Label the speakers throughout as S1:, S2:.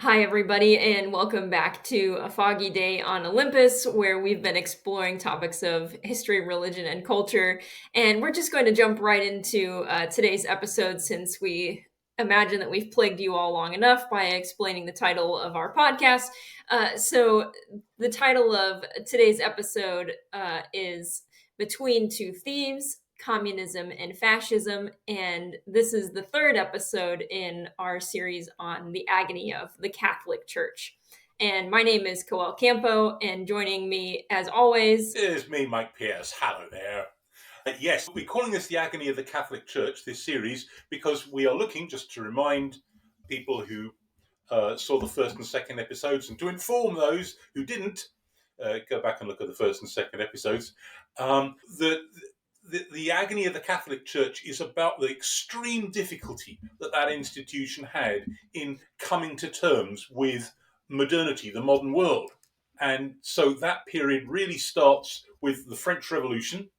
S1: Hi, everybody, and welcome back to A Foggy Day on Olympus, where we've been exploring topics of history, religion, and culture. And we're just going to jump right into today's episode since we imagine that we've plagued you all long enough by explaining the title of our podcast. So, the title of today's episode is Between Two Thieves: Communism and Fascism, and this is the third episode in our series on the agony of the Catholic Church. And my name is Coel Campo, and joining me, as always,
S2: It's me, Mike Pierce. Hello there. Yes, we're calling this the Agony of the Catholic Church, this series, because we are looking, just to remind people who saw the first and second episodes, and to inform those who didn't, go back and look at the first and second episodes, the agony of the Catholic Church is about the extreme difficulty that institution had in coming to terms with modernity, the modern world. And so that period really starts with the French Revolution,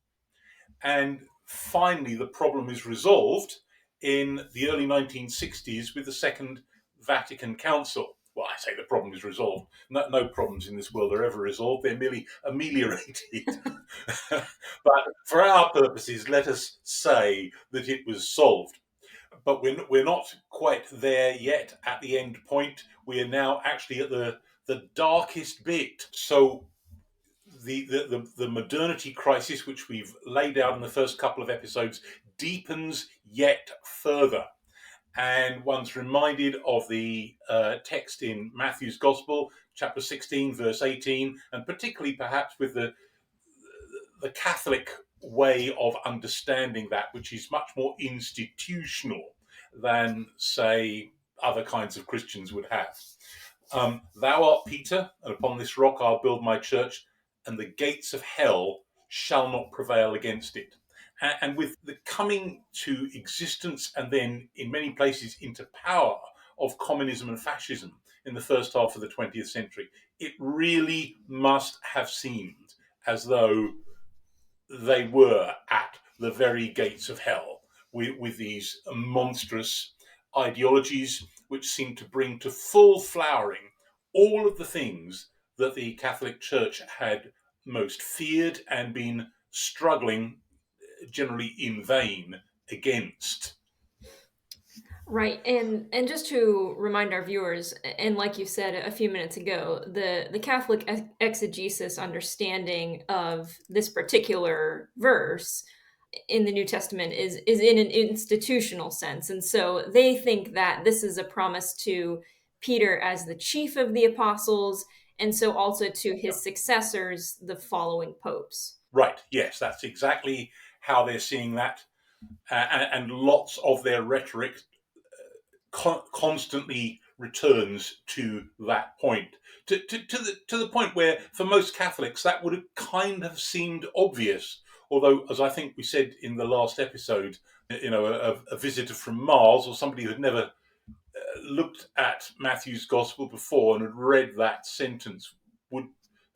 S2: and finally the problem is resolved in the early 1960s with the Second Vatican Council. Well, I say the problem is resolved. No problems in this world are ever resolved. They're merely ameliorated. But for our purposes, let us say that it was solved. But we're not quite there yet at the end point. We are now actually at the darkest bit. So the modernity crisis, which we've laid out in the first couple of episodes, deepens yet further. And one's reminded of the text in Matthew's Gospel, chapter 16, verse 18, and particularly perhaps with the Catholic way of understanding that, which is much more institutional than, say, other kinds of Christians would have. Thou art Peter, and upon this rock I'll build my church, and the gates of hell shall not prevail against it. And with the coming to existence and then in many places into power of communism and fascism in the first half of the 20th century, it really must have seemed as though they were at the very gates of hell with these monstrous ideologies which seem to bring to full flowering all of the things that the Catholic Church had most feared and been struggling, generally in vain, against.
S1: right, and just to remind our viewers, and like you said a few minutes ago, the Catholic exegesis understanding of this particular verse in the New Testament is in an institutional sense. And so they think that this is a promise to Peter as the chief of the apostles, and so also to his successors, the following popes.
S2: Right, yes, that's exactly how they're seeing that. And lots of their rhetoric constantly returns to that point, to the point where, for most Catholics, that would have kind of seemed obvious. Although, as I think we said in the last episode, a visitor from Mars or somebody who had never looked at Matthew's Gospel before and had read that sentence would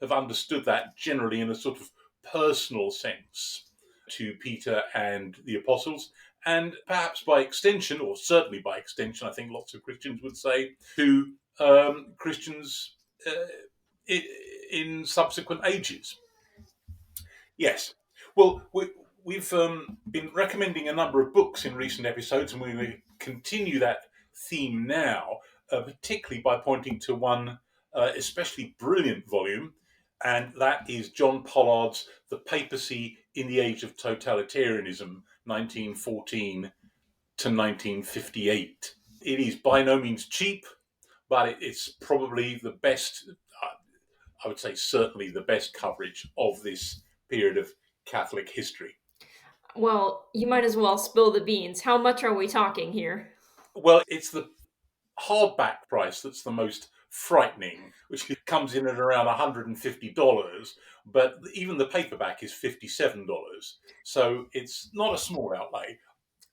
S2: have understood that generally in a sort of personal sense to Peter and the apostles, and perhaps by extension, or certainly by extension, I think lots of Christians would say, to Christians in subsequent ages. Yes. Well, we've been recommending a number of books in recent episodes, and we will continue that theme now, particularly by pointing to one especially brilliant volume, and that is John Pollard's The Papacy in the Age of Totalitarianism, 1914 to 1958. It is by no means cheap, but it's probably the best, I would say certainly the best coverage of this period of Catholic history.
S1: Well, you might as well spill the beans. How much are we talking here?
S2: Well, it's the hardback price that's the most frightening, which comes in at around $150, but even the paperback is $57. So it's not a small outlay.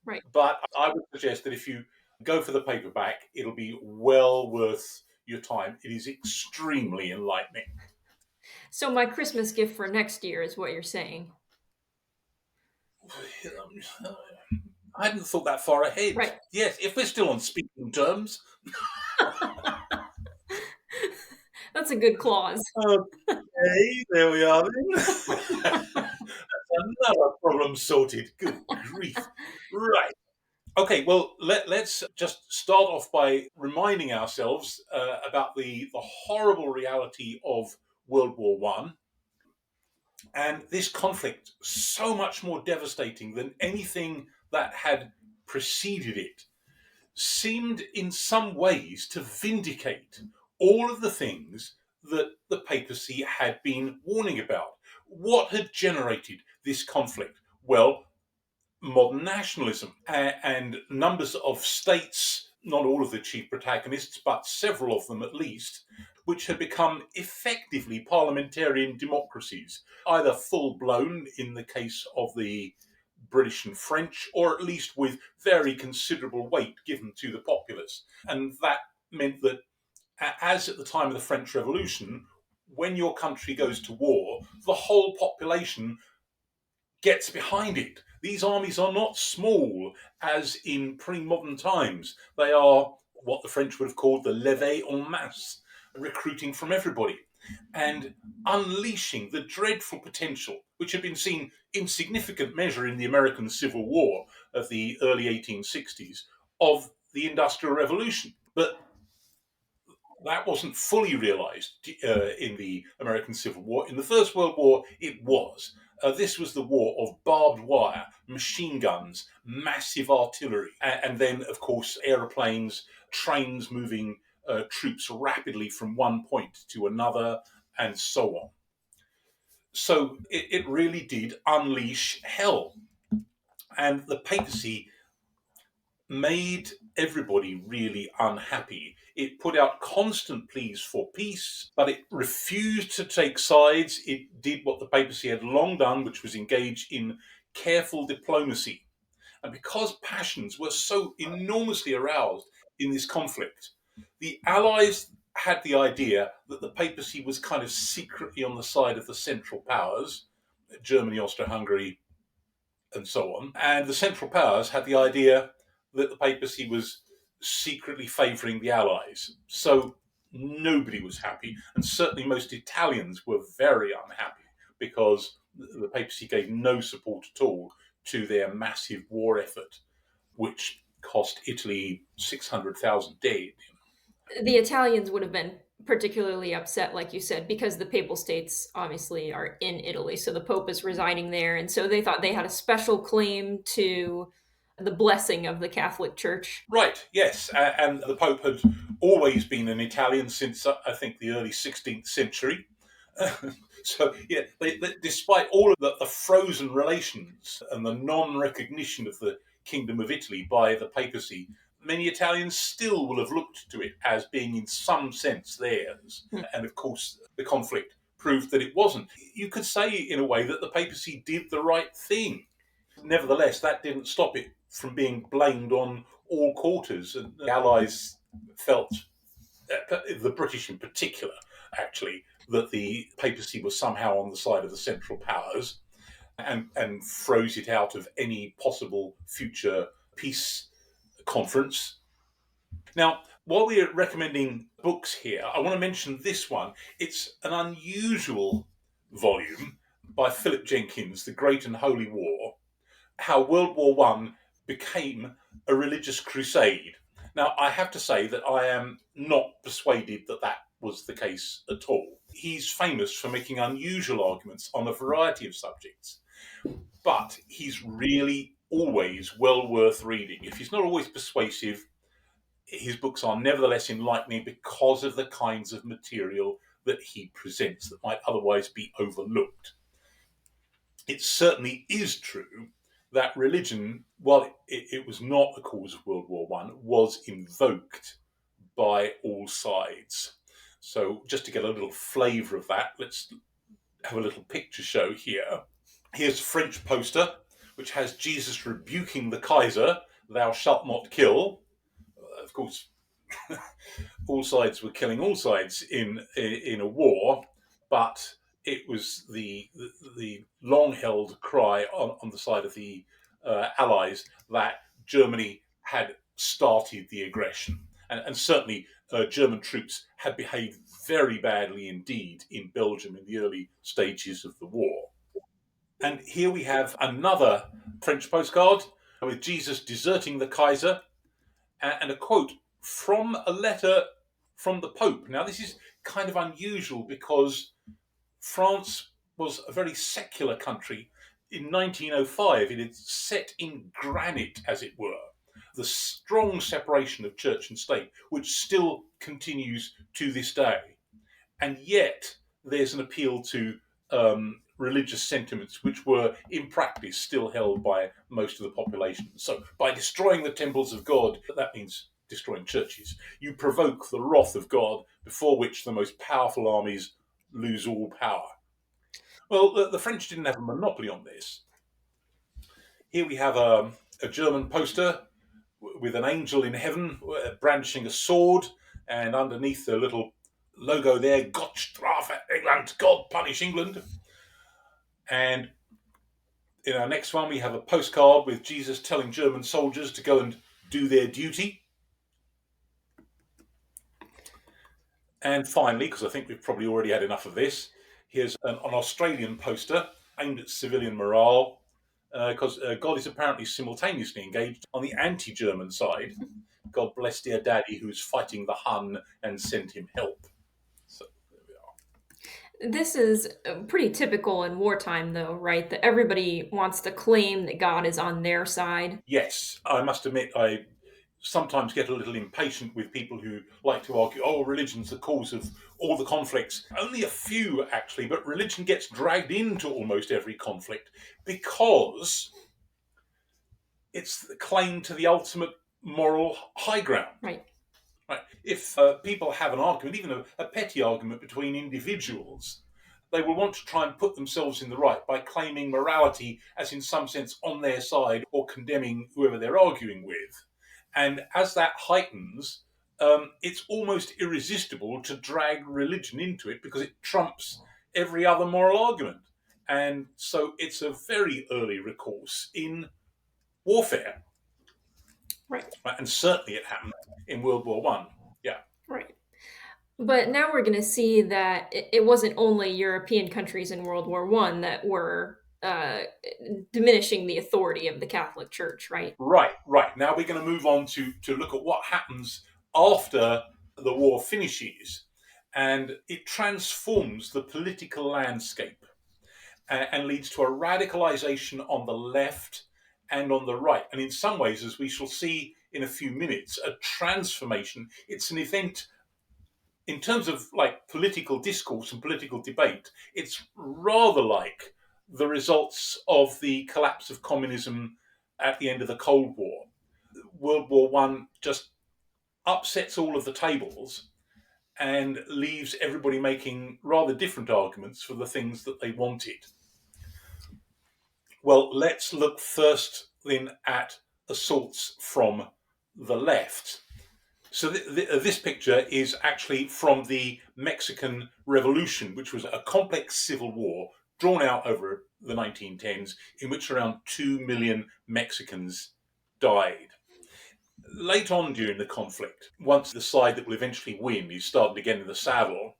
S1: Right.
S2: But I would suggest that if you go for the paperback, it'll be well worth your time. It is extremely enlightening.
S1: So my Christmas gift for next year is what you're saying.
S2: I hadn't thought that far ahead.
S1: Right.
S2: Yes, if we're still on speaking terms.
S1: That's a good clause.
S2: Okay, there we are then. Another problem sorted. Good grief. Right. Okay, well, let's just start off by reminding ourselves about the horrible reality of World War One, and this conflict, so much more devastating than anything that had preceded it, seemed in some ways to vindicate all of the things that the papacy had been warning about. What had generated this conflict? Well, modern nationalism and numbers of states, not all of the chief protagonists, but several of them at least, which had become effectively parliamentarian democracies, either full blown in the case of the British and French, or at least with very considerable weight given to the populace. And that meant that, as at the time of the French Revolution, when your country goes to war, the whole population gets behind it. These armies are not small, as in pre modern times. They are what the French would have called the levée en masse, recruiting from everybody and unleashing the dreadful potential, which had been seen in significant measure in the American Civil War of the early 1860s, of the Industrial Revolution. But that wasn't fully realized in the American Civil War. In the First World War, it was. This was the war of barbed wire, machine guns, massive artillery, and then, of course, aeroplanes, trains moving troops rapidly from one point to another, and so on. So it really did unleash hell. And the papacy made everybody really unhappy. It put out constant pleas for peace, but it refused to take sides. It did what the papacy had long done, which was engage in careful diplomacy. And because passions were so enormously aroused in this conflict, the Allies had the idea that the papacy was kind of secretly on the side of the Central Powers, Germany, Austria Hungary, and so on. And the Central Powers had the idea that the papacy was secretly favouring the Allies. So nobody was happy, and certainly most Italians were very unhappy because the papacy gave no support at all to their massive war effort, which cost Italy 600,000 dead.
S1: The Italians would have been particularly upset, like you said, because the Papal States obviously are in Italy. So the Pope is residing there. And so they thought they had a special claim to the blessing of the Catholic Church.
S2: Right, yes. And the Pope had always been an Italian since, I think, the early 16th century. So, yeah, despite all of the frozen relations and the non recognition of the Kingdom of Italy by the papacy, many Italians still will have looked to it as being, in some sense, theirs.
S1: Hmm.
S2: And of course, the conflict proved that it wasn't. You could say, in a way, that the papacy did the right thing. Nevertheless, that didn't stop it from being blamed on all quarters. And the Allies felt, the British in particular, actually, that the papacy was somehow on the side of the Central Powers, and froze it out of any possible future peace conference. Now, while we're recommending books here, I want to mention this one. It's an unusual volume by Philip Jenkins, The Great and Holy War, how World War One became a religious crusade. Now, I have to say that I am not persuaded that that was the case at all. He's famous for making unusual arguments on a variety of subjects, but he's really always well worth reading. If he's not always persuasive, his books are nevertheless enlightening because of the kinds of material that he presents that might otherwise be overlooked. It certainly is true that religion, while it was not the cause of World War One, was invoked by all sides. So, just to get a little flavour of that, let's have a little picture show here. Here's a French poster which has Jesus rebuking the Kaiser, "Thou shalt not kill." Of course, all sides were killing all sides in a war, but it was the long held cry on the side of the Allies that Germany had started the aggression, and certainly German troops had behaved very badly indeed in Belgium in the early stages of the war. And here we have another French postcard with Jesus deserting the Kaiser and a quote from a letter from the Pope. Now, this is kind of unusual because France was a very secular country. In 1905, it had set in granite, as it were, the strong separation of church and state, which still continues to this day. And yet, there's an appeal to religious sentiments which were in practice still held by most of the population. So, by destroying the temples of God, that means destroying churches, you provoke the wrath of God, before which the most powerful armies lose all power. Well, the French didn't have a monopoly on this. Here we have a German poster with an angel in heaven brandishing a sword, and underneath the little logo there, "Gott strafe England," God punish England. And in our next one, we have a postcard with Jesus telling German soldiers to go and do their duty. And finally, because I think we've probably already had enough of this, here's an Australian poster aimed at civilian morale, because God is apparently simultaneously engaged on the anti-German side. God bless dear daddy who's fighting the Hun and send him help. So there we are.
S1: This is pretty typical in wartime, though, right? That everybody wants to claim that God is on their side.
S2: Yes, I must admit I sometimes get a little impatient with people who like to argue, oh, religion's the cause of all the conflicts. Only a few, actually, but religion gets dragged into almost every conflict because it's the claim to the ultimate moral high ground.
S1: Right.
S2: Right. If people have an argument, even a petty argument between individuals, they will want to try and put themselves in the right by claiming morality as, in some sense, on their side or condemning whoever they're arguing with. And as that heightens, it's almost irresistible to drag religion into it because it trumps every other moral argument. And so it's a very early recourse in warfare.
S1: Right.
S2: Right? And certainly it happened in World War One. Yeah.
S1: Right. But now we're going to see that it wasn't only European countries in World War One that were diminishing the authority of the Catholic Church, right?
S2: Right, right. Now we're going to move on to look at what happens after the war finishes. And it transforms the political landscape and leads to a radicalization on the left and on the right. And in some ways, as we shall see in a few minutes, a transformation. It's an event in terms of like political discourse and political debate. It's rather like the results of the collapse of communism at the end of the Cold War. World War One just upsets all of the tables and leaves everybody making rather different arguments for the things that they wanted. Well, let's look first then at assaults from the left. So this picture is actually from the Mexican Revolution, which was a complex civil war drawn out over the 1910s, in which around 2 million Mexicans died. Late on during the conflict, once the side that will eventually win is starting to get in the saddle,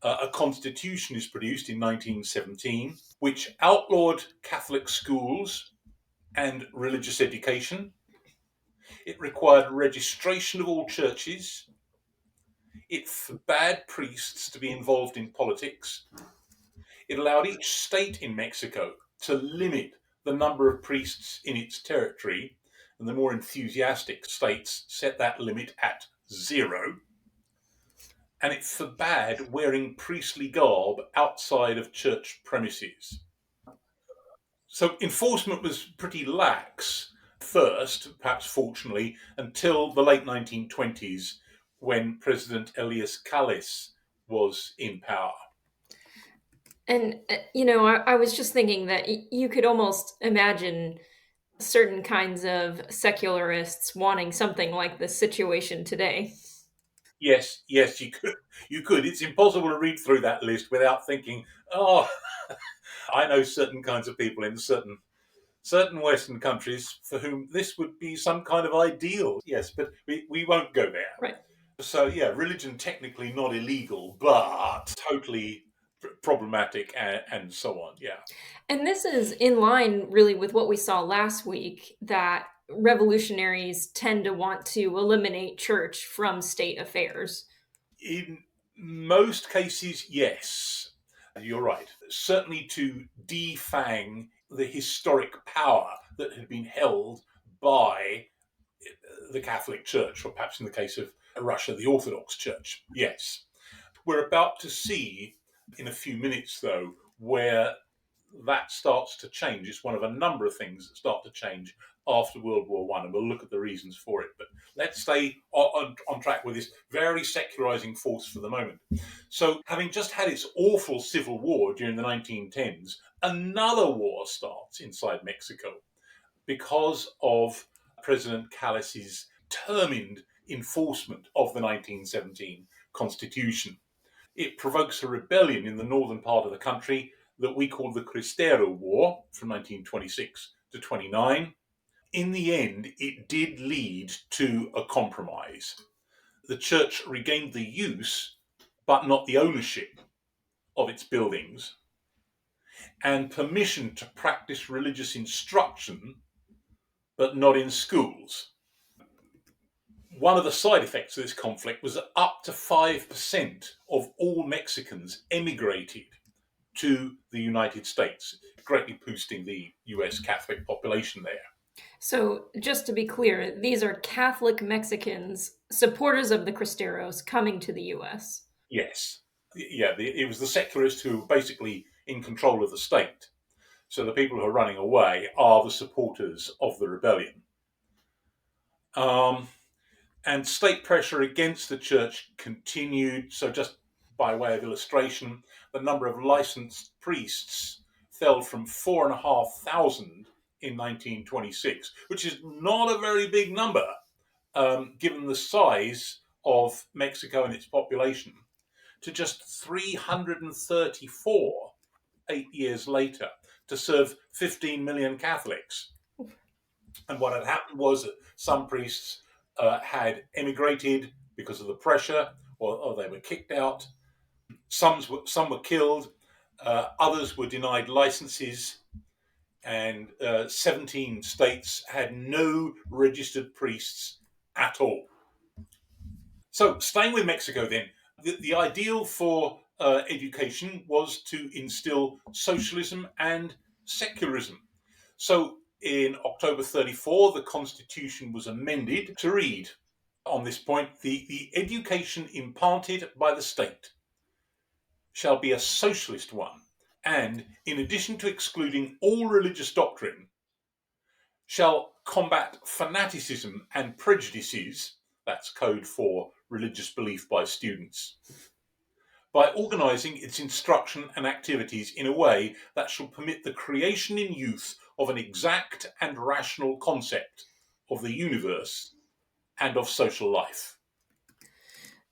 S2: a constitution is produced in 1917, which outlawed Catholic schools and religious education. It required registration of all churches. It forbade priests to be involved in politics. It allowed each state in Mexico to limit the number of priests in its territory, and the more enthusiastic states set that limit at 0. And it forbade wearing priestly garb outside of church premises. So enforcement was pretty lax first, perhaps fortunately, until the late 1920s when President Elias Calles was in power.
S1: And, I was just thinking that you could almost imagine certain kinds of secularists wanting something like this situation today.
S2: Yes, yes, you could. You could. It's impossible to read through that list without thinking, "Oh, I know certain kinds of people in certain Western countries for whom this would be some kind of ideal." Yes, but we won't go there.
S1: Right.
S2: So yeah, religion technically not illegal, but totally problematic and so on. Yeah.
S1: And this is in line really with what we saw last week, that revolutionaries tend to want to eliminate church from state affairs.
S2: In most cases, yes, you're right. Certainly to defang the historic power that had been held by the Catholic Church, or perhaps in the case of Russia, the Orthodox Church. Yes. We're about to see in a few minutes, though, where that starts to change. It's one of a number of things that start to change after World War One, and we'll look at the reasons for it. But let's stay on track with this very secularizing force for the moment. So, having just had its awful civil war during the 1910s, another war starts inside Mexico because of President Calles' determined enforcement of the 1917 Constitution. It provokes a rebellion in the northern part of the country that we call the Cristero War from 1926 to 29. In the end, it did lead to a compromise. The church regained the use, but not the ownership, of its buildings, and permission to practice religious instruction, but not in schools. One of the side effects of this conflict was that up to 5% of all Mexicans emigrated to the United States, greatly boosting the US Catholic population there.
S1: So, just to be clear, these are Catholic Mexicans, supporters of the Cristeros, coming to the US.
S2: Yes. Yeah, it was the secularists who were basically in control of the state. So the people who are running away are the supporters of the rebellion. Um, and state pressure against the church continued. So, just by way of illustration, the number of licensed priests fell from 4,500 in 1926, which is not a very big number given the size of Mexico and its population, to just 334 8 years later to serve 15 million Catholics. And what had happened was that some priests had emigrated because of the pressure, or they were kicked out. Some were killed, others were denied licenses, and 17 states had no registered priests at all. So, staying with Mexico, then, the ideal for education was to instill socialism and secularism. So, in October 34, the Constitution was amended to read on this point: the education imparted by the state shall be a socialist one, and in addition to excluding all religious doctrine, shall combat fanaticism and prejudices, that's code for religious belief by students, by organising its instruction and activities in a way that shall permit the creation in youth of an exact and rational concept of the universe and of social life.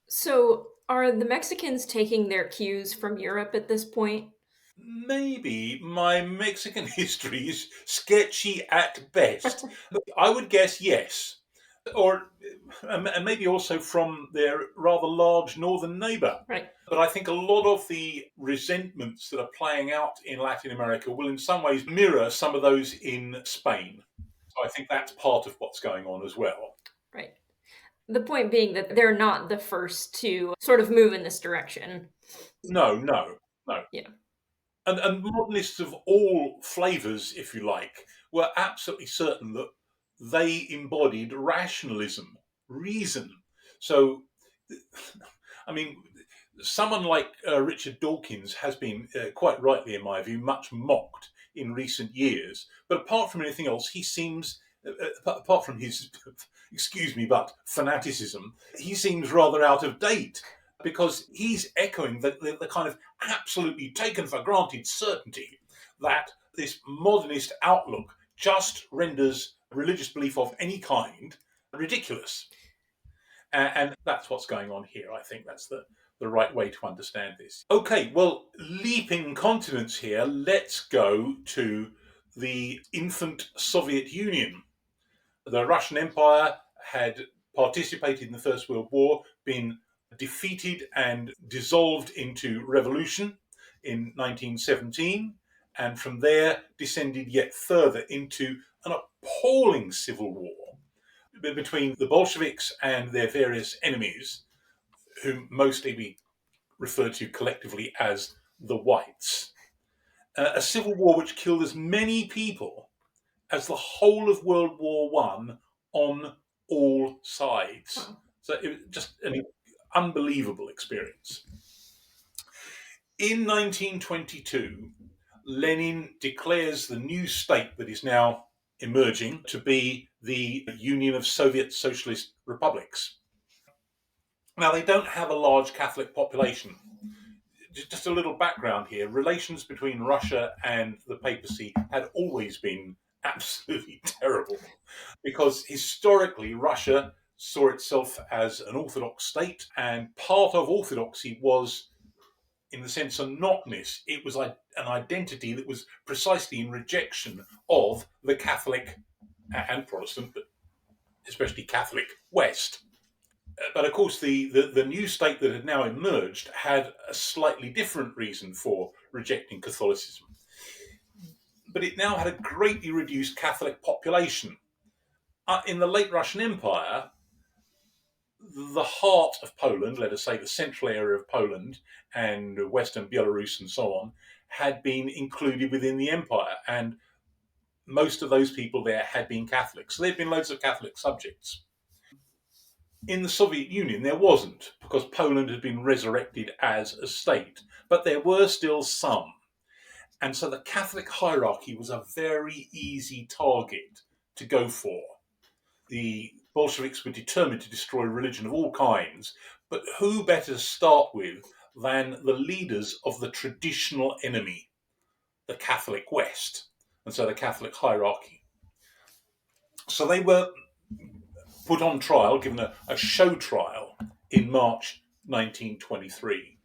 S1: So, are the Mexicans taking their cues from Europe at this point?
S2: Maybe my Mexican history is sketchy at best. I would guess yes. Or and maybe also from their rather large northern neighbour.
S1: Right.
S2: But I think a lot of the resentments that are playing out in Latin America will, in some ways, mirror some of those in Spain. So I think that's part of what's going on as well.
S1: Right. The point being that they're not the first to sort of move in this direction.
S2: No, no, no.
S1: Yeah.
S2: And modernists of all flavours, if you like, were absolutely certain that they embodied rationalism, reason. So, I mean, someone like Richard Dawkins has been, quite rightly, in my view, much mocked in recent years. But apart from anything else, he seems, apart from his, excuse me, but fanaticism, he seems rather out of date because he's echoing the kind of absolutely taken for granted certainty that this modernist outlook just renders religious belief of any kind ridiculous. And that's what's going on here. I think that's the right way to understand this. Okay, well, leaping continents here, let's go to the infant Soviet Union. The Russian Empire had participated in the First World War, been defeated and dissolved into revolution in 1917, and from there descended yet further into an appalling civil war between the Bolsheviks and their various enemies, whom mostly we refer to collectively as the whites. A civil war which killed as many people as the whole of World War One on all sides.
S1: Wow.
S2: So it was just an unbelievable experience. In 1922, Lenin declares the new state that is now emerging to be the Union of Soviet Socialist Republics. Now, they don't have a large Catholic population. Just a little background here. Relations between Russia and the papacy had always been absolutely terrible because historically Russia saw itself as an Orthodox state, and part of Orthodoxy was, in the sense, a notness. It was an identity that was precisely in rejection of the Catholic and Protestant, but especially Catholic West. But of course, the new state that had now emerged had a slightly different reason for rejecting Catholicism. But it now had a greatly reduced Catholic population. In the late Russian Empire, the heart of Poland, let us say the central area of Poland and Western Belarus and so on, had been included within the empire. And most of those people there had been Catholics. So there had been loads of Catholic subjects. In the Soviet Union, there wasn't, because Poland had been resurrected as a state, but there were still some. And so the Catholic hierarchy was a very easy target to go for. The Bolsheviks were determined to destroy religion of all kinds, but who better to start with than the leaders of the traditional enemy, the Catholic West, and so the Catholic hierarchy. So they were put on trial, given a show trial in March 1923.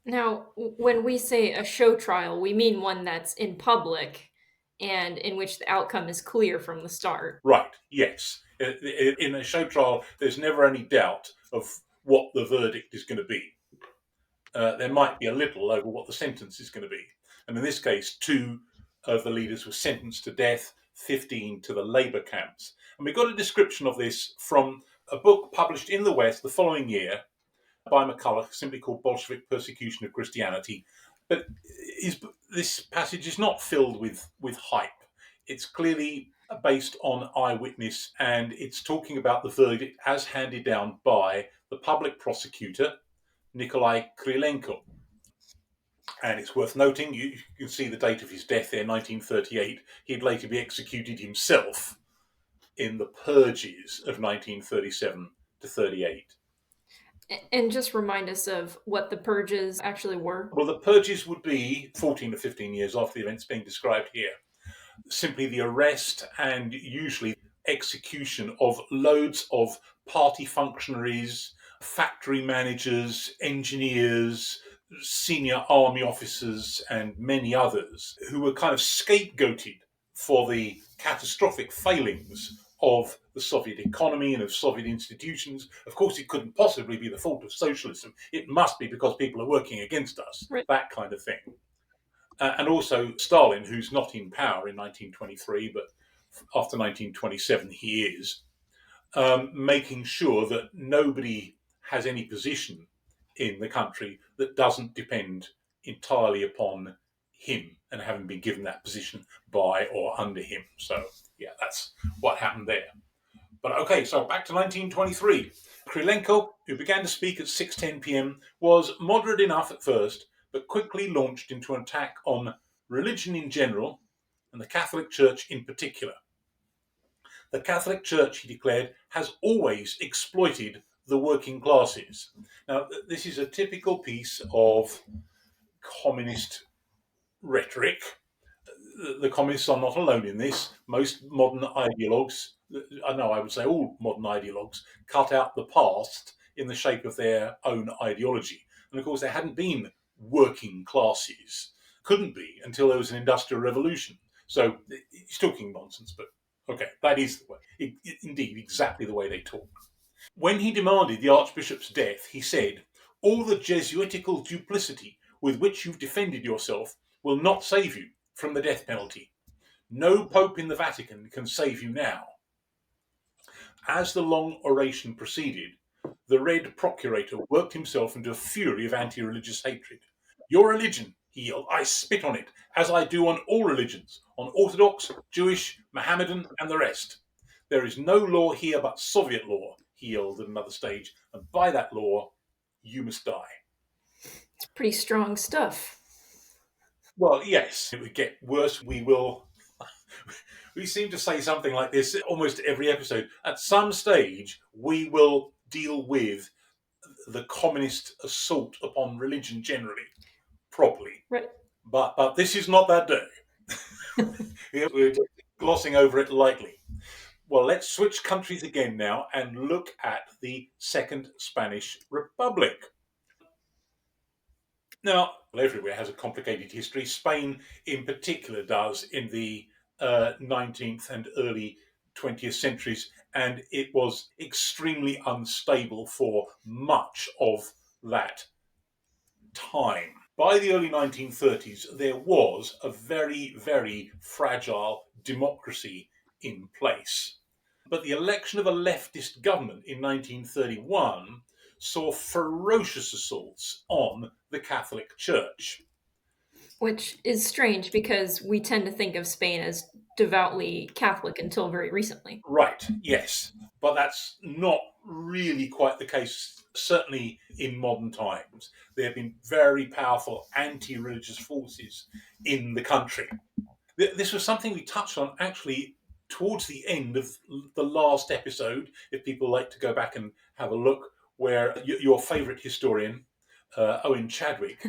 S1: Now, when we say a show trial, we mean one that's in public and in which the outcome is clear from the start.
S2: Right, yes. In a show trial, there's never any doubt of what the verdict is going to be. There might be a little over what the sentence is going to be. And in this case, 2 of the leaders were sentenced to death, 15 to the labour camps. And we got a description of this from a book published in the West the following year by McCulloch, simply called Bolshevik Persecution of Christianity. But this passage is not filled with hype. It's clearly based on eyewitness, and it's talking about the verdict as handed down by the public prosecutor, Nikolai Krylenko. And it's worth noting, you can see the date of his death there, 1938. He'd later be executed himself in the purges of 1937 to 38.
S1: And just remind us of what the purges actually were.
S2: Well, the purges would be 14 to 15 years after the events being described here. Simply the arrest and usually execution of loads of party functionaries, factory managers, engineers, senior army officers, and many others who were kind of scapegoated for the catastrophic failings of the Soviet economy and of Soviet institutions. Of course, it couldn't possibly be the fault of socialism. It must be because people are working against us,
S1: Right.
S2: that kind of thing. And also Stalin, who's not in power in 1923, but after 1927 he is, making sure that nobody has any position in the country that doesn't depend entirely upon him and having been given that position by or under him. So, yeah, that's what happened there. But okay, so back to 1923. Krylenko, who began to speak at 6:10 p.m., was moderate enough at first, but quickly launched into an attack on religion in general and the Catholic Church in particular. The Catholic Church, he declared, has always exploited the working classes. Now, this is a typical piece of communist rhetoric. the communists are not alone in this. Most modern ideologues, I would say all modern ideologues, cut out the past in the shape of their own ideology. And of course, there hadn't been working classes, couldn't be until there was an industrial revolution. So he's talking nonsense, but okay, that is the way, indeed, exactly the way they talk. When he demanded the Archbishop's death, he said, "All the Jesuitical duplicity with which you've defended yourself will not save you from the death penalty. No pope in the Vatican can save you now." As the long oration proceeded, the Red Procurator worked himself into a fury of anti-religious hatred. "Your religion," he yelled, "I spit on it, as I do on all religions, on Orthodox, Jewish, Mohammedan, and the rest. There is no law here but Soviet law," he yelled at another stage, "and by that law, you must die."
S1: It's pretty strong stuff.
S2: Well, yes, it would get worse. We seem to say something like this almost every episode. At some stage, we will deal with the communist assault upon religion generally, properly.
S1: Right.
S2: But this is not that day. We're just glossing over it lightly. Well, let's switch countries again now and look at the Second Spanish Republic. Now, everywhere has a complicated history. Spain, in particular, does in the 19th and early 20th centuries, and it was extremely unstable for much of that time. By the early 1930s, there was a very, very fragile democracy in place. But the election of a leftist government in 1931 saw ferocious assaults on the Catholic Church.
S1: Which is strange because we tend to think of Spain as devoutly Catholic until very recently.
S2: Right, yes, but that's not really quite the case, certainly in modern times. There have been very powerful anti religious forces in the country. This was something we touched on actually towards the end of the last episode, if people like to go back and have a look, where your favourite historian, Owen Chadwick,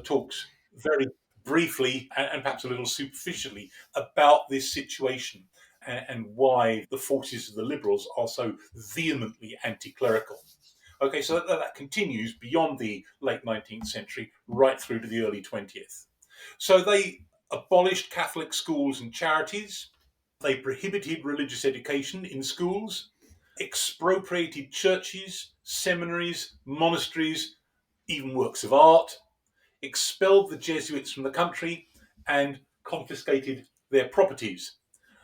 S2: talks very briefly and perhaps a little superficially about this situation and why the forces of the liberals are so vehemently anti-clerical. Okay, so that continues beyond the late 19th century right through to the early 20th. So they abolished Catholic schools and charities. They prohibited religious education in schools, expropriated churches, seminaries, monasteries, even works of art, expelled the Jesuits from the country, and confiscated their properties.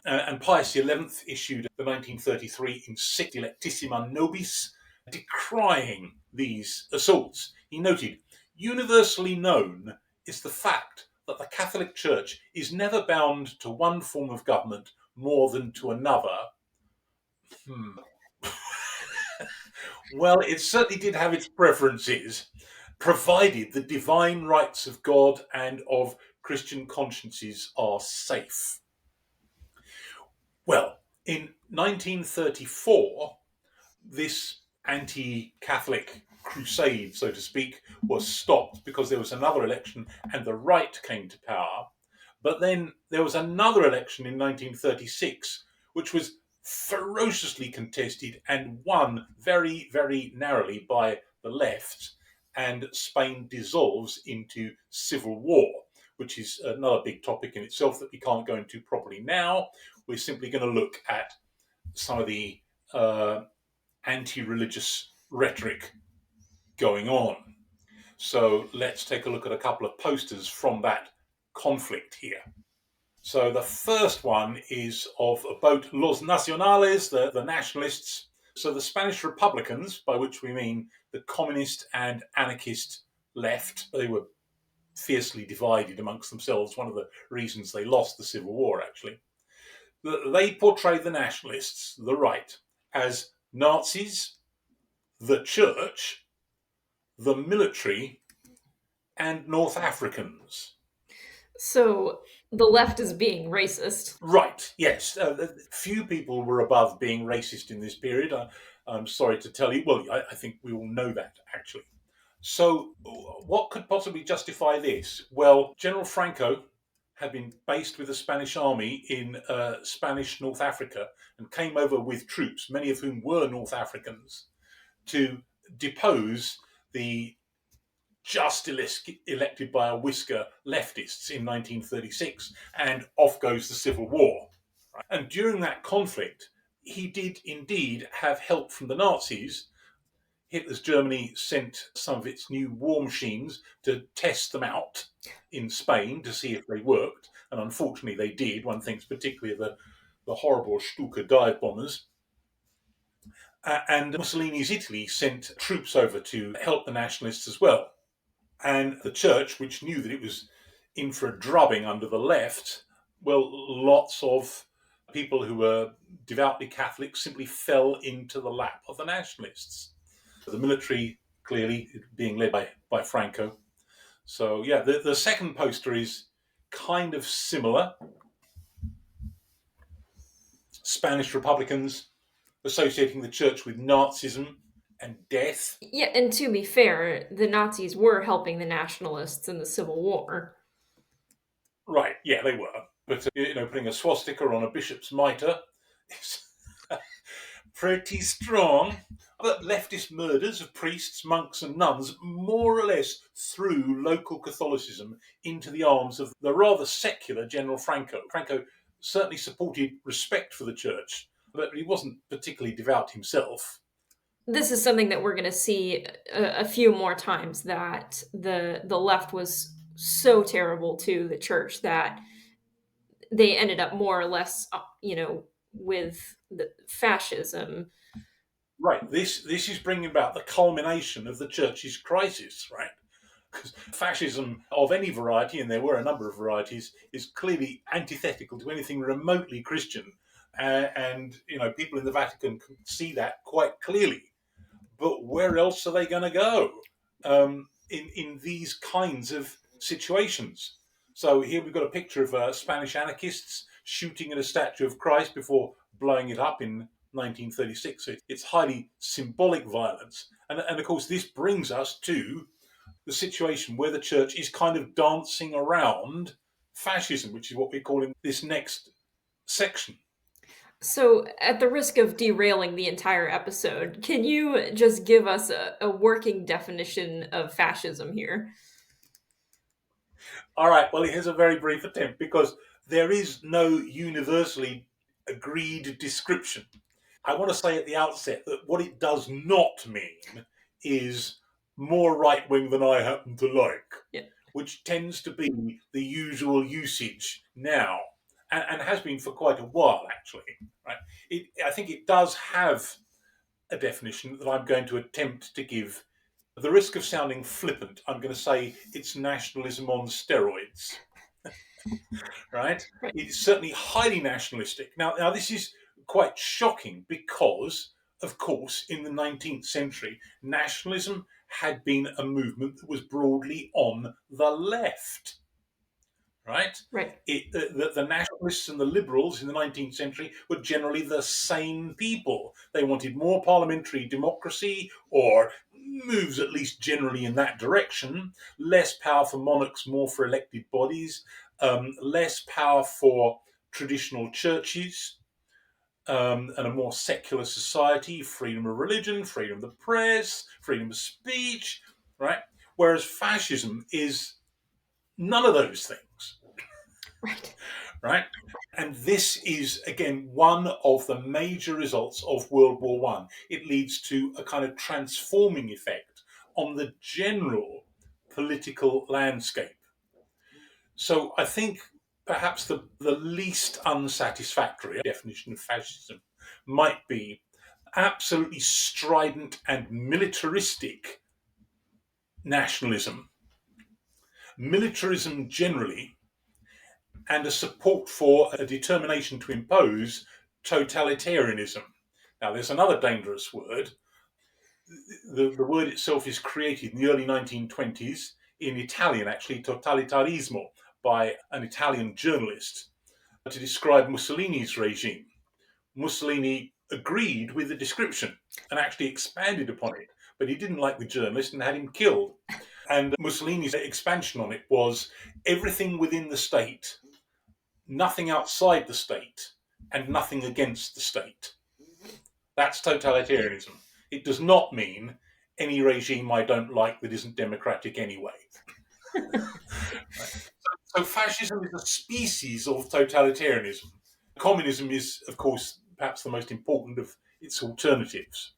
S2: And Pius XI issued the 1933 Encyclica Electissima Nobis, decrying these assaults. He noted, "Universally known is the fact that the Catholic Church is never bound to one form of government more than to another." Well, it certainly did have its preferences, provided the divine rights of God and of Christian consciences are safe. Well, in 1934, this anti Catholic crusade, so to speak, was stopped because there was another election and the right came to power. But then there was another election in 1936, which was ferociously contested and won very, very narrowly by the left. And Spain dissolves into civil war, which is another big topic in itself that we can't go into properly now. We're simply going to look at some of the anti-religious rhetoric going on. So let's take a look at a couple of posters from that conflict here. So the first one is of about Los Nacionales, the nationalists. So the Spanish Republicans, by which we mean the communist and anarchist left, they were fiercely divided amongst themselves. One of the reasons they lost the Civil War, actually. They portrayed the nationalists, the right, as Nazis, the church, the military, and North Africans.
S1: So the left is being racist.
S2: Right, yes. Few people were above being racist in this period. I'm sorry to tell you. Well, I think we all know that, actually. So, what could possibly justify this? Well, General Franco had been based with the Spanish army in Spanish North Africa and came over with troops, many of whom were North Africans, to depose the just elected by a whisker leftists in 1936, and off goes the Civil War. And during that conflict, he did indeed have help from the Nazis. Hitler's Germany sent some of its new war machines to test them out in Spain to see if they worked, and unfortunately they did. One thinks particularly of the horrible Stuka dive bombers. And Mussolini's Italy sent troops over to help the nationalists as well. And the church, which knew that it was in for a drubbing under the left, well, lots of people who were devoutly Catholic simply fell into the lap of the nationalists. The military clearly being led by Franco. So, yeah, the second poster is kind of similar. Spanish Republicans associating the church with Nazism and death.
S1: Yeah, and to be fair, the Nazis were helping the nationalists in the Civil War.
S2: Right, yeah, they were. But, putting a swastika on a bishop's mitre is pretty strong. But leftist murders of priests, monks, and nuns more or less threw local Catholicism into the arms of the rather secular General Franco. Franco certainly supported respect for the church, but he wasn't particularly devout himself.
S1: This is something that we're going to see a few more times, that the left was so terrible to the church that they ended up more or less, with the fascism.
S2: Right, this is bringing about the culmination of the church's crisis, right? Because fascism of any variety, and there were a number of varieties, is clearly antithetical to anything remotely Christian. And people in the Vatican can see that quite clearly. But where else are they going to go in these kinds of situations? So here we've got a picture of Spanish anarchists shooting at a statue of Christ before blowing it up in 1936. So it's highly symbolic violence. And of course, this brings us to the situation where the church is kind of dancing around fascism, which is what we're calling this next section.
S1: So, at the risk of derailing the entire episode, can you just give us a working definition of fascism here?
S2: All right, well, here's a very brief attempt because there is no universally agreed description. I want to say at the outset that what it does not mean is more right wing than I happen to like,
S1: Yeah.
S2: which tends to be the usual usage now, and has been for quite a while, actually. Right? I think it does have a definition that I'm going to attempt to give. At the risk of sounding flippant, I'm going to say it's nationalism on steroids. Right?
S1: Right.
S2: It's certainly highly nationalistic. Now this is quite shocking because, of course, in the 19th century, nationalism had been a movement that was broadly on the left. Right?
S1: Right.
S2: The nationalists and the liberals in the 19th century were generally the same people. They wanted more parliamentary democracy, or moves at least generally in that direction, less power for monarchs, more for elected bodies, less power for traditional churches, and a more secular society, freedom of religion, freedom of the press, freedom of speech, right? Whereas fascism is none of those things.
S1: Right.
S2: Right? And this is, again, one of the major results of World War One. It leads to a kind of transforming effect on the general political landscape. So I think perhaps the least unsatisfactory definition of fascism might be absolutely strident and militaristic nationalism. Militarism generally, and a support for a determination to impose totalitarianism. Now, there's another dangerous word. The word itself is created in the early 1920s in Italian, actually, totalitarismo, by an Italian journalist to describe Mussolini's regime. Mussolini agreed with the description and actually expanded upon it, but he didn't like the journalist and had him killed. And Mussolini's expansion on it was everything within the state nothing outside the state and nothing against the state. That's totalitarianism. It does not mean any regime I don't like that isn't democratic anyway. Right? So fascism is a species of totalitarianism. Communism is, of course, perhaps the most important of its alternatives.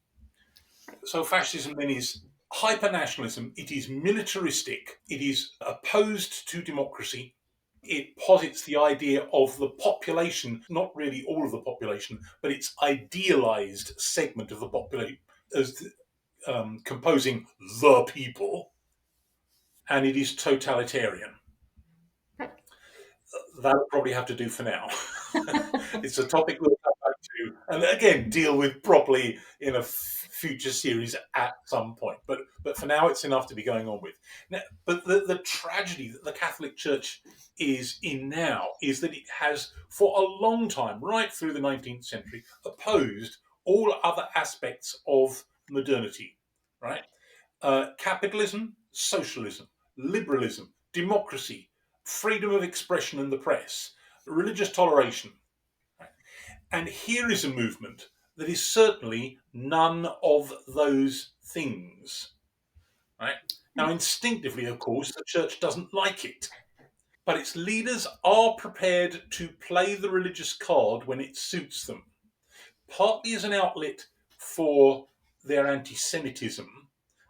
S2: So fascism then is hyper-nationalism. It is militaristic. It is opposed to democracy. It posits the idea of the population, not really all of the population, but its idealized segment of the population as composing the people, and it is totalitarian. That'll probably have to do for now. It's a topic we'll come back to, and again deal with properly in a future series at some point. But for now, it's enough to be going on with. Now, but the tragedy that the Catholic Church is in now is that it has, for a long time, right through the 19th century, opposed all other aspects of modernity. Right, capitalism, socialism, liberalism, democracy, freedom of expression and the press, religious toleration. And here is a movement that is certainly none of those things. Right? Now, instinctively, of course, the church doesn't like it, but its leaders are prepared to play the religious card when it suits them, partly as an outlet for their anti Semitism.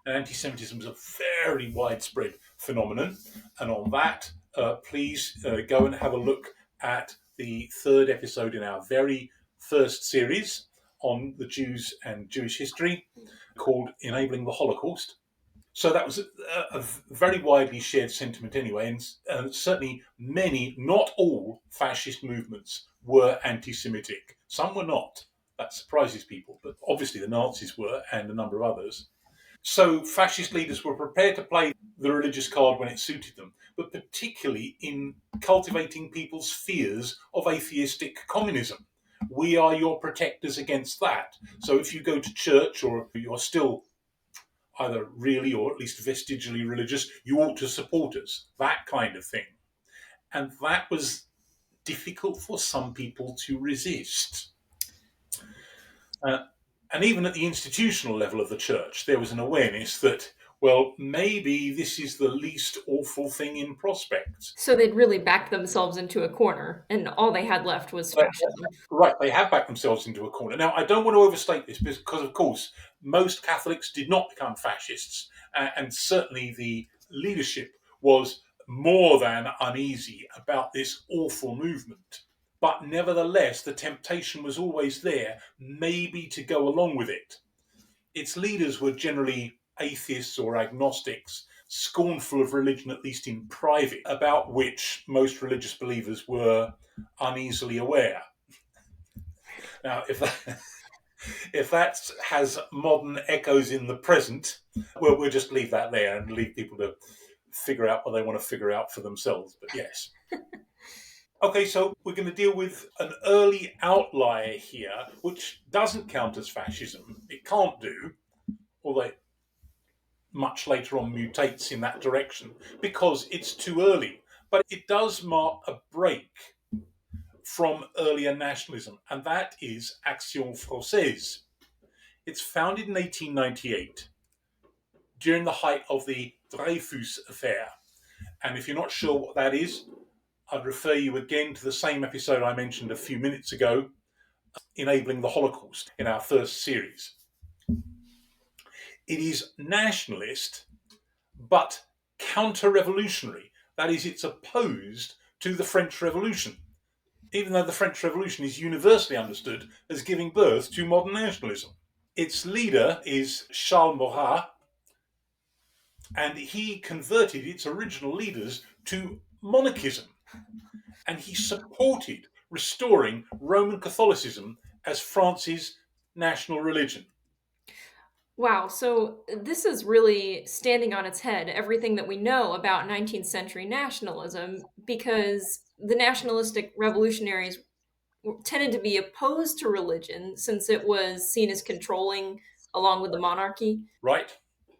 S2: And anti Semitism is a very widespread phenomenon. And on that, please go and have a look at the third episode in our very first series on the Jews and Jewish history called Enabling the Holocaust. So that was a very widely shared sentiment anyway, and certainly many, not all, fascist movements were anti-Semitic. Some were not. That surprises people, but obviously the Nazis were, and a number of others. So fascist leaders were prepared to play the religious card when it suited them, but particularly in cultivating people's fears of atheistic communism. We are your protectors against that. So if you go to church or you're still either really or at least vestigally religious, you ought to support us, that kind of thing. And that was difficult for some people to resist. And even at the institutional level of the church, there was an awareness that, well, maybe this is the least awful thing in prospect.
S1: So they'd really backed themselves into a corner, and all they had left was fascism.
S2: Right, they have backed themselves into a corner. Now, I don't want to overstate this because, of course, most Catholics did not become fascists, and certainly the leadership was more than uneasy about this awful movement. But nevertheless, the temptation was always there, maybe to go along with it. Its leaders were generally atheists or agnostics, scornful of religion, at least in private, about which most religious believers were uneasily aware. Now, if that has modern echoes in the present, well, we'll just leave that there and leave people to figure out what they want to figure out for themselves. But yes. Okay, so we're going to deal with an early outlier here, which doesn't count as fascism. It can't do, although it much later on mutates in that direction because it's too early. But it does mark a break from earlier nationalism, and that is Action Française. It's founded in 1898 during the height of the Dreyfus affair. And if you're not sure what that is, I'd refer you again to the same episode I mentioned a few minutes ago, Enabling the Holocaust, in our first series. It is nationalist, but counter-revolutionary. That is, it's opposed to the French Revolution, even though the French Revolution is universally understood as giving birth to modern nationalism. Its leader is Charles Maurras, and he converted its original leaders to monarchism. And he supported restoring Roman Catholicism as France's national religion.
S1: Wow, so this is really standing on its head everything that we know about 19th century nationalism because the nationalistic revolutionaries tended to be opposed to religion since it was seen as controlling along with the monarchy.
S2: Right?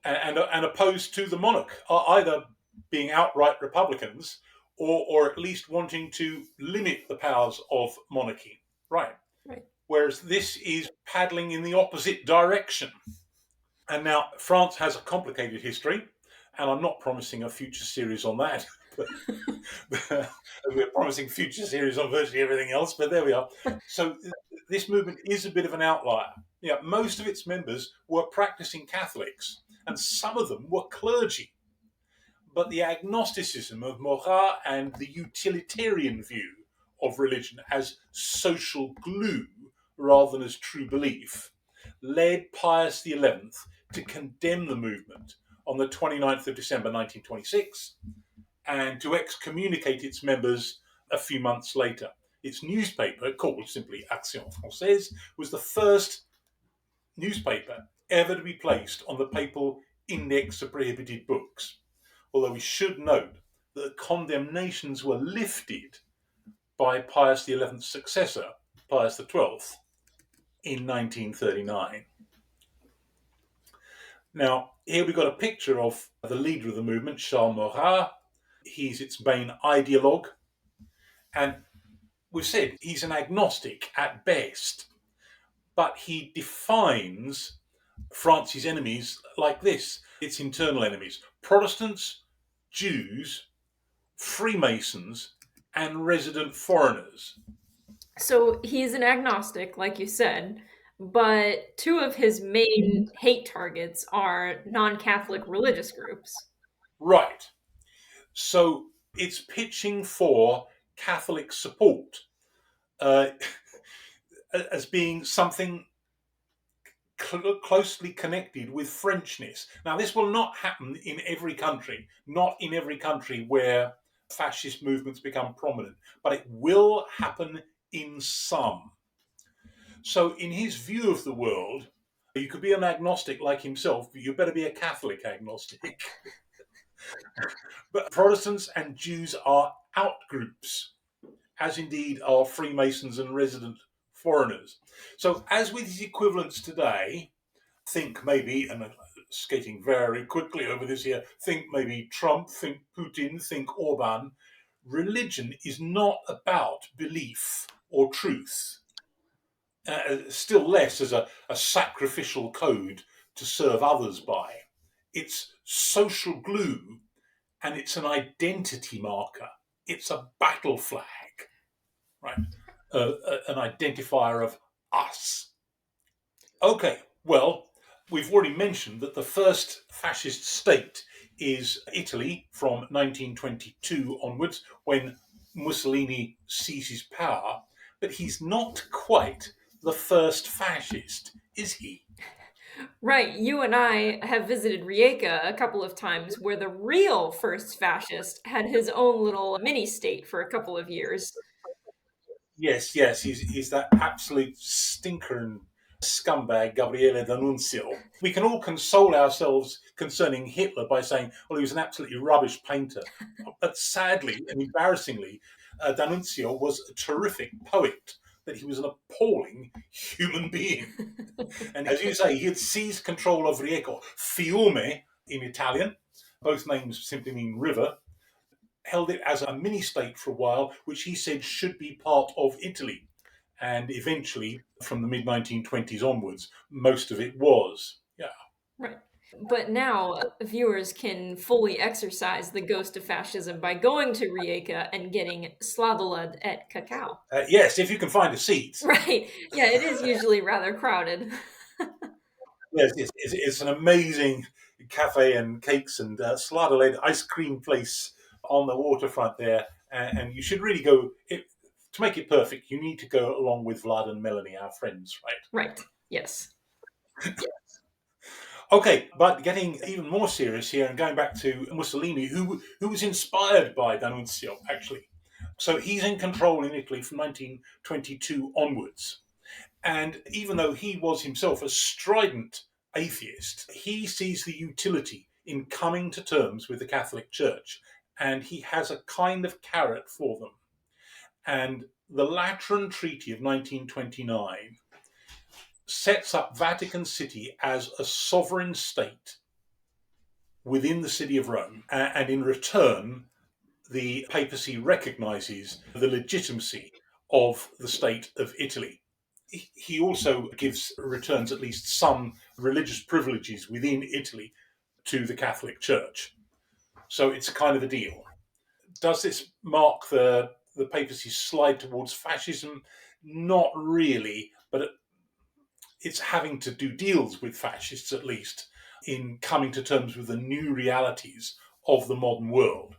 S2: And opposed to the monarch, either being outright Republicans or at least wanting to limit the powers of monarchy. Right.
S1: Right.
S2: Whereas this is paddling in the opposite direction. And now France has a complicated history, and I'm not promising a future series on that. But we're promising future series on virtually everything else, but there we are. So this movement is a bit of an outlier. Yeah, most of its members were practicing Catholics, and some of them were clergy. But the agnosticism of Marat and the utilitarian view of religion as social glue rather than as true belief led Pius XI to condemn the movement on the 29th of December 1926 and to excommunicate its members a few months later. Its newspaper, called simply Action Française, was the first newspaper ever to be placed on the papal index of prohibited books. Although we should note that the condemnations were lifted by Pius XI's successor, Pius XII, in 1939. Now, here we've got a picture of the leader of the movement, Charles Marat. He's its main ideologue. And we've said he's an agnostic at best, but he defines France's enemies like this: its internal enemies: Protestants, Jews, Freemasons, and resident foreigners.
S1: So he's an agnostic, like you said, but two of his main hate targets are non-Catholic religious groups.
S2: Right. So it's pitching for Catholic support uh, as being something closely connected with Frenchness. Now, this will not happen in every country, not in every country where fascist movements become prominent, but it will happen in some. So, in his view of the world, you could be an agnostic like himself, but you better be a Catholic agnostic. But Protestants and Jews are outgroups, as indeed are Freemasons and resident foreigners. So, as with his equivalents today, think maybe, and skating very quickly over this here, think maybe Trump, think Putin, think Orban, religion is not about belief or truth, still less as a sacrificial code to serve others by. It's social glue and it's an identity marker. It's a battle flag, right? An identifier of us. Okay, well, we've already mentioned that the first fascist state is Italy from 1922 onwards, when Mussolini seizes power, but he's not quite the first fascist, is he?
S1: Right, you and I have visited Rijeka a couple of times where the real first fascist had his own little mini state for a couple of years.
S2: Yes, yes, he's that absolute stinker and scumbag, Gabriele D'Annunzio. We can all console ourselves concerning Hitler by saying, well, he was an absolutely rubbish painter. But sadly and embarrassingly, D'Annunzio was a terrific poet, but he was an appalling human being. And as you say, he had seized control of Rijeka, Fiume in Italian. Both names simply mean river. Held it as a mini-state for a while, which he said should be part of Italy. And eventually, from the mid-1920s onwards, most of it was. Yeah.
S1: Right. But now viewers can fully exercise the ghost of fascism by going to Rijeka and getting sladoled at cacao.
S2: Yes, if you can find a seat.
S1: Right. Yeah, it is usually rather crowded.
S2: Yes, it's an amazing cafe and cakes and slardoled ice cream place on the waterfront there. And you should really go. To make it perfect, you need to go along with Vlad and Melanie, our friends, right?
S1: Right. Yes.
S2: Okay, but getting even more serious here and going back to Mussolini, who was inspired by D'Annunzio, actually. So he's in control in Italy from 1922 onwards. And even though he was himself a strident atheist, he sees the utility in coming to terms with the Catholic Church. And he has a kind of carrot for them. And the Lateran Treaty of 1929 sets up Vatican City as a sovereign state within the city of Rome, and in return, the papacy recognizes the legitimacy of the state of Italy. He also returns at least some religious privileges within Italy to the Catholic Church. So it's kind of a deal. Does this mark the papacy's slide towards fascism? Not really, but it's having to do deals with fascists, at least, in coming to terms with the new realities of the modern world.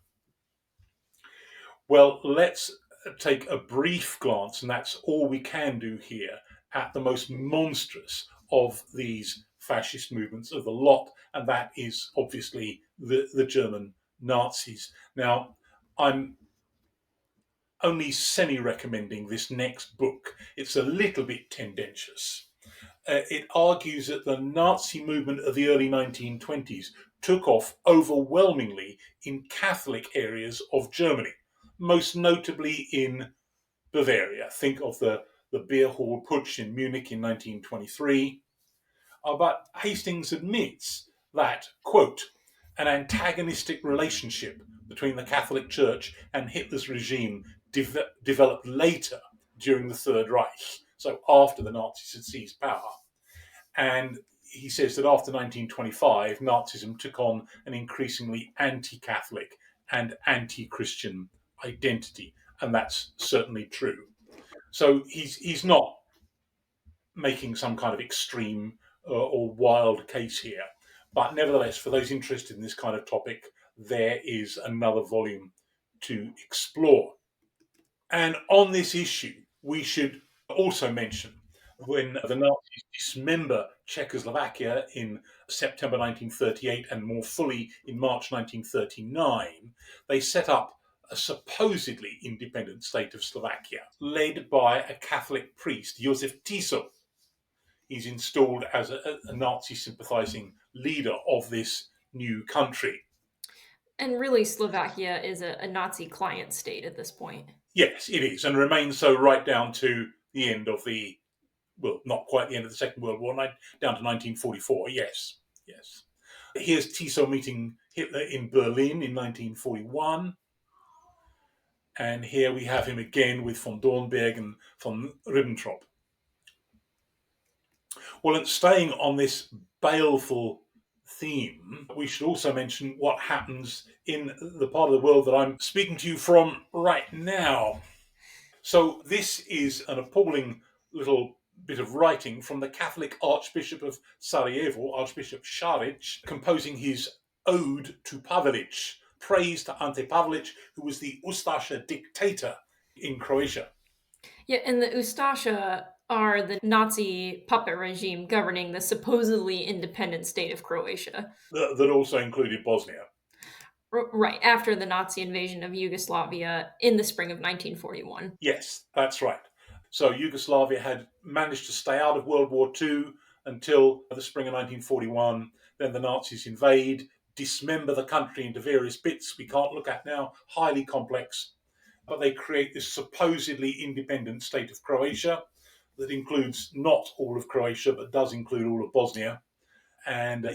S2: Well, let's take a brief glance, and that's all we can do here, at the most monstrous of these fascist movements of the lot, and that is obviously the German Nazis. Now, I'm only semi recommending this next book. It's a little bit tendentious. It argues that the Nazi movement of the early 1920s took off overwhelmingly in Catholic areas of Germany, most notably in Bavaria. Think of the beer hall putsch in Munich in 1923. But Hastings admits that, quote, an antagonistic relationship between the Catholic Church and Hitler's regime developed later during the Third Reich, so after the Nazis had seized power. And he says that after 1925, Nazism took on an increasingly anti-Catholic and anti-Christian identity, and that's certainly true. So he's not making some kind of extreme or wild case here, but nevertheless, for those interested in this kind of topic, there is another volume to explore. And on this issue, we should also mention when the Nazis dismember Czechoslovakia in September 1938 and more fully in March 1939, they set up a supposedly independent state of Slovakia, led by a Catholic priest, Josef Tiso. He's installed as a Nazi sympathizing leader of this new country.
S1: And really, Slovakia is a Nazi client state at this point.
S2: Yes, it is, and remains so right down to the end of not quite the end of the Second World War, down to 1944. Yes, yes. Here's Tiso meeting Hitler in Berlin in 1941. And here we have him again with von Dornberg and von Ribbentrop. Well, and staying on this baleful theme, we should also mention what happens in the part of the world that I'm speaking to you from right now. So this is an appalling little bit of writing from the Catholic Archbishop of Sarajevo, Archbishop Šarić, composing his ode to Pavelić, praise to Ante Pavelić, who was the Ustasha dictator in Croatia.
S1: Yeah, and the Ustasha are the Nazi puppet regime governing the supposedly independent state of Croatia.
S2: That also included Bosnia.
S1: Right, after the Nazi invasion of Yugoslavia in the spring of 1941.
S2: Yes, that's right. So Yugoslavia had managed to stay out of World War II until the spring of 1941. Then the Nazis invade, dismember the country into various bits we can't look at now, highly complex. But they create this supposedly independent state of Croatia that includes not all of Croatia, but does include all of Bosnia. And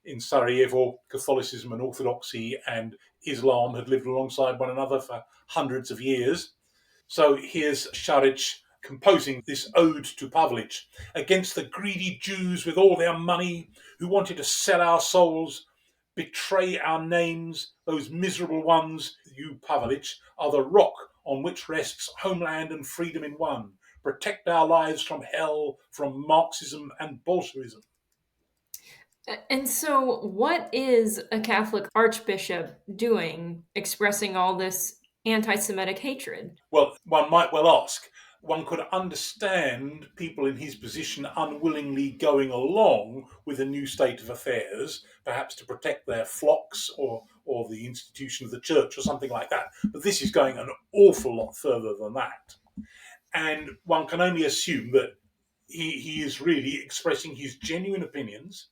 S2: in Sarajevo, Catholicism and Orthodoxy and Islam had lived alongside one another for hundreds of years. So here's Šarić composing this ode to Pavelić against the greedy Jews with all their money who wanted to sell our souls, betray our names, those miserable ones. You, Pavelić, are the rock on which rests homeland and freedom in one. Protect our lives from hell, from Marxism and Bolshevism.
S1: And so, what is a Catholic archbishop doing expressing all this anti Semitic hatred?
S2: Well, one might well ask. One could understand people in his position unwillingly going along with a new state of affairs, perhaps to protect their flocks or the institution of the church or something like that. But this is going an awful lot further than that. And one can only assume that he is really expressing his genuine opinions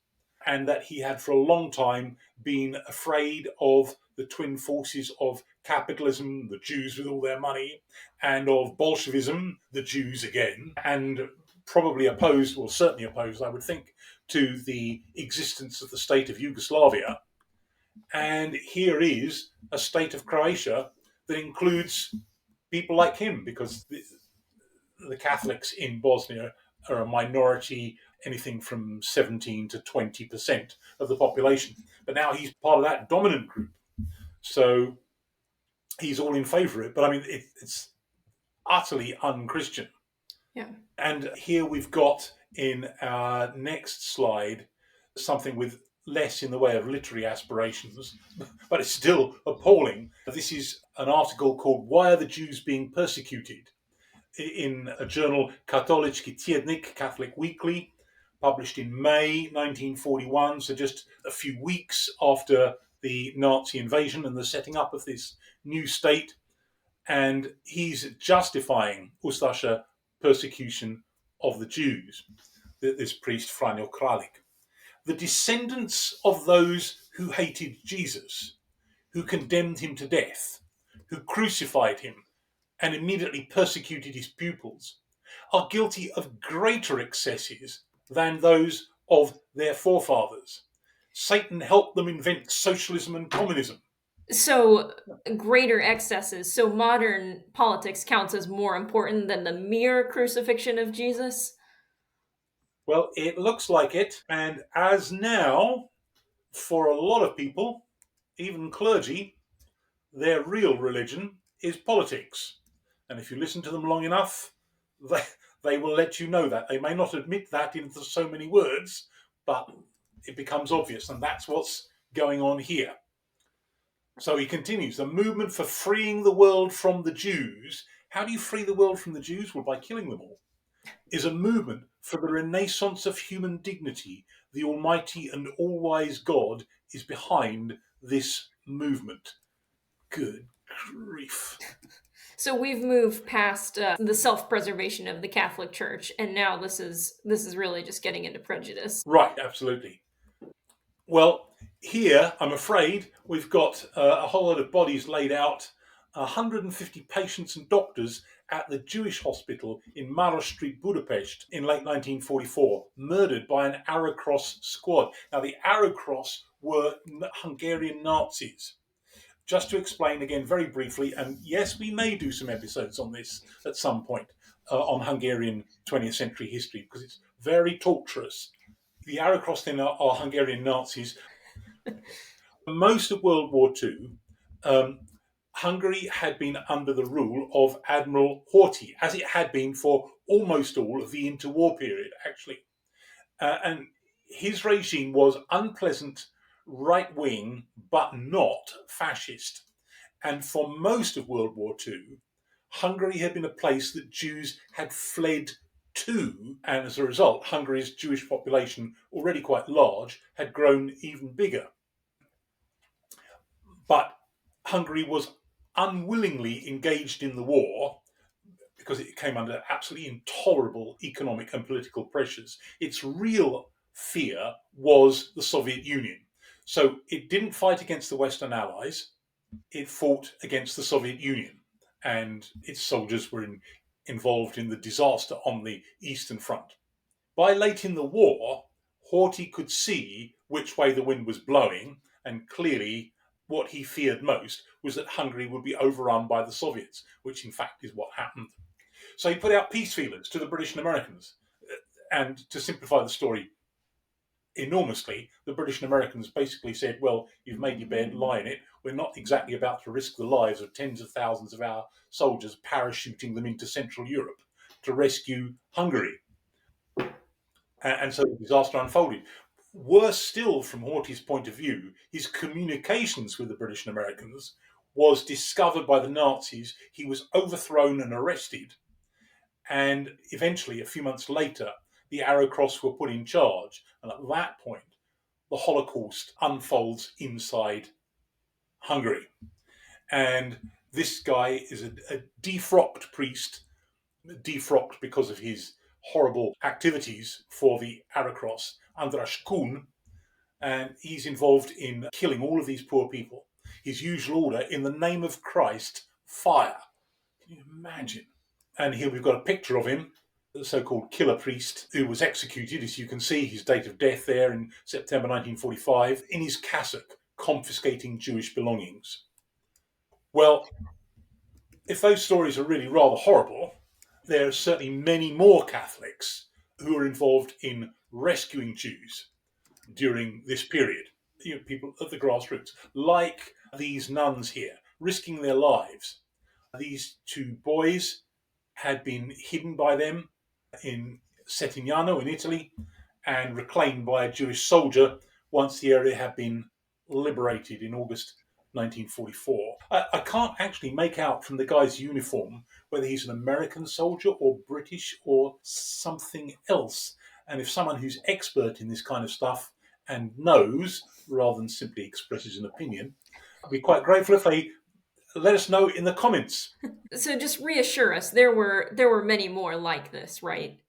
S2: and that he had for a long time been afraid of the twin forces of capitalism, the Jews with all their money, and of Bolshevism, the Jews again, and probably opposed, or certainly opposed, I would think, to the existence of the state of Yugoslavia. And here is a state of Croatia that includes people like him, because the Catholics in Bosnia are a minority, anything from 17 to 20% of the population. But now he's part of that dominant group. So he's all in favour of it. But I mean, it's utterly un-Christian.
S1: Yeah.
S2: And here we've got in our next slide something with less in the way of literary aspirations, but it's still appalling. This is an article called "Why Are the Jews Being Persecuted?" in a journal, Katolicki Tjednik, Catholic Weekly, published in May 1941, so just a few weeks after the Nazi invasion and the setting up of this new state. And he's justifying Ustasha persecution of the Jews, this priest, Franjo Kralik. The descendants of those who hated Jesus, who condemned him to death, who crucified him and immediately persecuted his pupils, are guilty of greater excesses than those of their forefathers. Satan helped them invent socialism and communism.
S1: So greater excesses. So modern politics counts as more important than the mere crucifixion of Jesus.
S2: Well, it looks like it. And as now, for a lot of people, even clergy, their real religion is politics. And if you listen to them long enough, they, they will let you know that. They may not admit that in so many words, but it becomes obvious. And that's what's going on here. So he continues, the movement for freeing the world from the Jews. How do you free the world from the Jews? Well, by killing them all. Is a movement for the renaissance of human dignity. The Almighty and all-wise God is behind this movement. Good grief.
S1: So we've moved past the self-preservation of the Catholic Church, and now this is really just getting into prejudice.
S2: Right, absolutely. Well, here, I'm afraid, we've got a whole lot of bodies laid out, 150 patients and doctors at the Jewish hospital in Maros Street, Budapest, in late 1944, murdered by an Arrow Cross squad. Now, the Arrow Cross were Hungarian Nazis. Just to explain again very briefly, and yes, we may do some episodes on this at some point, on Hungarian 20th century history, because it's very torturous. The Arrow Cross then are Hungarian Nazis. Most of World War II, Hungary had been under the rule of Admiral Horthy, as it had been for almost all of the interwar period, actually. And his regime was unpleasant, right-wing, but not fascist. And for most of World War II, Hungary had been a place that Jews had fled to, and as a result, Hungary's Jewish population, already quite large, had grown even bigger. But Hungary was unwillingly engaged in the war because it came under absolutely intolerable economic and political pressures. Its real fear was the Soviet Union. So it didn't fight against the Western Allies, it fought against the Soviet Union, and its soldiers were involved in the disaster on the Eastern Front. By late in the war, Horthy could see which way the wind was blowing, and clearly what he feared most was that Hungary would be overrun by the Soviets, which in fact is what happened. So he put out peace feelers to the British and Americans. And to simplify the story enormously, the British and Americans basically said, well, you've made your bed, lie in it. We're not exactly about to risk the lives of tens of thousands of our soldiers parachuting them into Central Europe to rescue Hungary. And so the disaster unfolded. Worse still, from Horthy's point of view, his communications with the British and Americans was discovered by the Nazis. He was overthrown and arrested. And eventually, a few months later, the Arrow Cross were put in charge. And at that point, the Holocaust unfolds inside Hungary. And this guy is a defrocked priest, defrocked because of his horrible activities for the Arrow Cross, Andras Kuhn, and he's involved in killing all of these poor people. His usual order, in the name of Christ, fire. Can you imagine? And here we've got a picture of him, the so-called killer priest, who was executed, as you can see, his date of death there in September 1945, in his cassock, confiscating Jewish belongings. Well, if those stories are really rather horrible, there are certainly many more Catholics who are involved in rescuing Jews during this period. People at the grassroots, like these nuns here, risking their lives. These two boys had been hidden by them in Settignano in Italy and reclaimed by a Jewish soldier once the area had been liberated in August 1944. I can't actually make out from the guy's uniform whether he's an American soldier or British or something else. And if someone who's expert in this kind of stuff and knows rather than simply expresses an opinion, I'd be quite grateful if they let us know in the comments.
S1: So just reassure us, there were many more like this, right?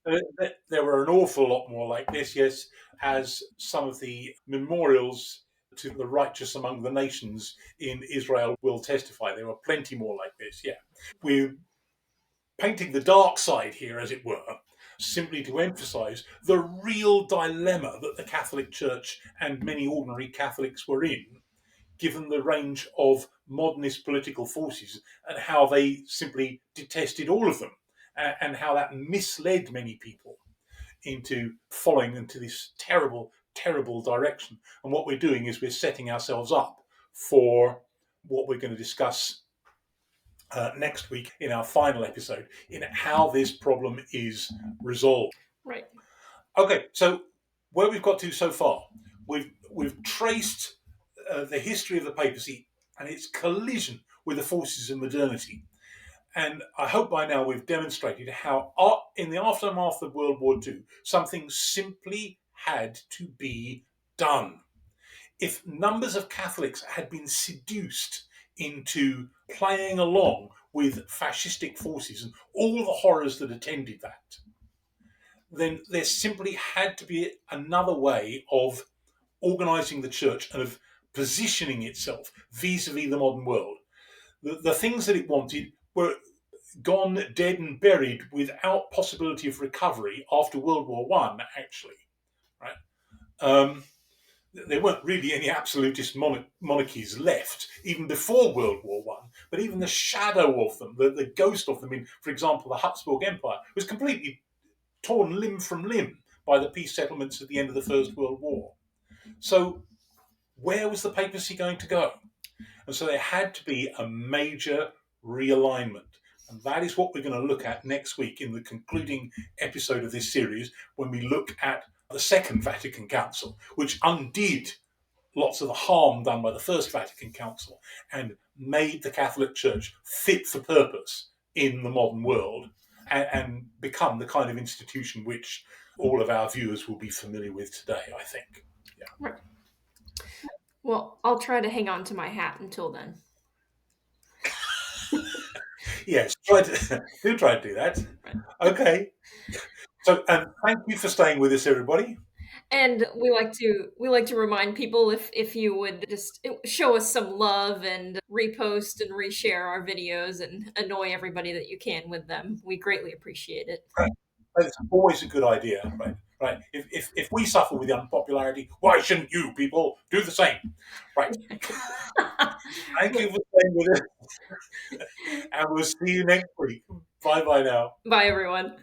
S2: There were an awful lot more like this, yes, as some of the memorials to the righteous among the nations in Israel will testify. There were plenty more like this, yeah. We're painting the dark side here, as it were, simply to emphasize the real dilemma that the Catholic Church and many ordinary Catholics were in, given the range of modernist political forces and how they simply detested all of them, and how that misled many people into following into this terrible, terrible direction. And what we're doing is we're setting ourselves up for what we're going to discuss next week in our final episode, in how this problem is resolved.
S1: Right.
S2: Okay, so where we've got to so far, we've traced the history of the papacy and its collision with the forces of modernity. And I hope by now we've demonstrated how, in the aftermath of World War II, something simply had to be done. If numbers of Catholics had been seduced into playing along with fascistic forces and all the horrors that attended that, then there simply had to be another way of organizing the church and of positioning itself vis-a-vis the modern world. The things that it wanted were gone dead and buried without possibility of recovery after World War One. Actually, right? There weren't really any absolutist monarchies left even before World War One, but even the shadow of them, the ghost of them, in, for example, the Habsburg Empire, was completely torn limb from limb by the peace settlements at the end of the First World War. So, where was the papacy going to go? And so there had to be a major realignment. And that is what we're going to look at next week in the concluding episode of this series, when we look at the Second Vatican Council, which undid lots of the harm done by the First Vatican Council and made the Catholic Church fit for purpose in the modern world, and become the kind of institution which all of our viewers will be familiar with today, I think. Yeah.
S1: Right. Well, I'll try to hang on to my hat until then.
S2: Yes, try to do that.
S1: Right.
S2: Okay. So, thank you for staying with us, everybody.
S1: And we like to remind people, if you would just show us some love and repost and reshare our videos and annoy everybody that you can with them. We greatly appreciate it.
S2: Right. It's always a good idea, right? Right. If we suffer with unpopularity, why shouldn't you people do the same? Right. Thank you for staying with us, and we'll see you next week. Bye bye now.
S1: Bye everyone.